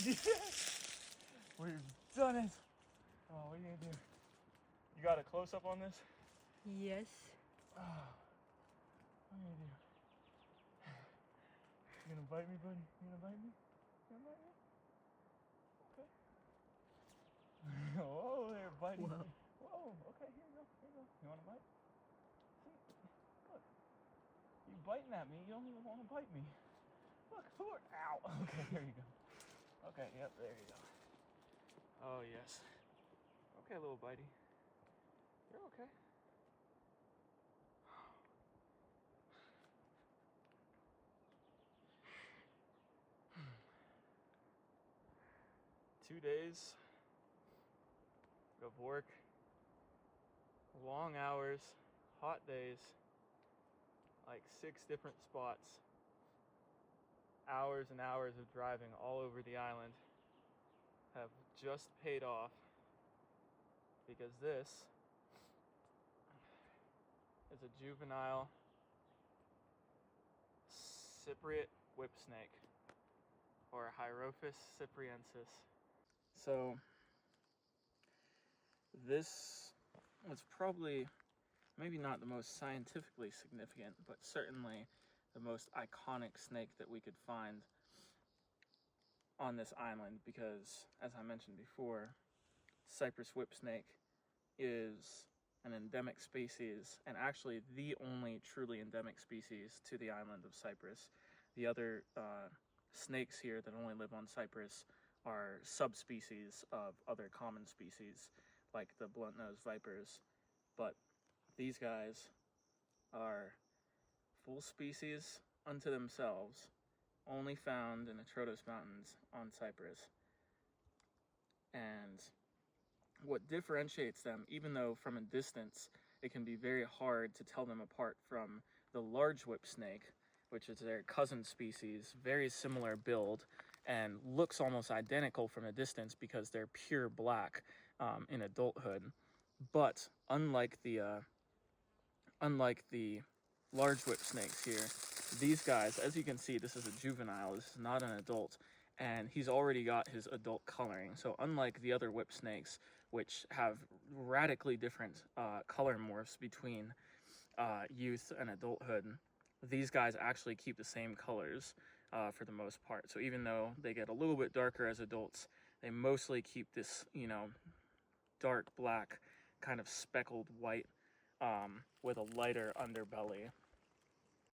Yes! We've done it! Oh, what are you gonna do? You got a close-up on this? Yes. Oh, what are you gonna do? You gonna bite me, buddy? You gonna bite me? You gonna bite me? Okay. Whoa there, buddy. Whoa. Whoa, okay, here you go, here you go. You wanna bite? See? Look. You biting at me, you don't even wanna bite me. Look, ow. Okay, here you go. Okay, yep, there you go. Oh, yes. Okay, little bitey. You're okay. 2 days of work, long hours, hot days, like 6 different spots, hours and hours of driving all over the island have just paid off, because this is a juvenile Cyprus Whip Snake, or Hierophis cypriensis. So this was probably maybe not the most scientifically significant, but certainly the most iconic snake that we could find on this island, because, as I mentioned before, Cyprus Whip Snake is an endemic species, and actually the only truly endemic species to the island of Cyprus. The other snakes here that only live on Cyprus are subspecies of other common species, like the blunt-nosed vipers, but these guys are full species unto themselves, only found in the Troodos Mountains on Cyprus. And what differentiates them, even though from a distance it can be very hard to tell them apart from the large whip snake, which is their cousin species, very similar build, and looks almost identical from a distance because they're pure black in adulthood. But unlike the large whip snakes here, these guys, as you can see, this is a juvenile, this is not an adult, and he's already got his adult coloring. So unlike the other whip snakes, which have radically different color morphs between youth and adulthood, these guys actually keep the same colors for the most part. So even though they get a little bit darker as adults, they mostly keep this, dark black, kind of speckled white with a lighter underbelly.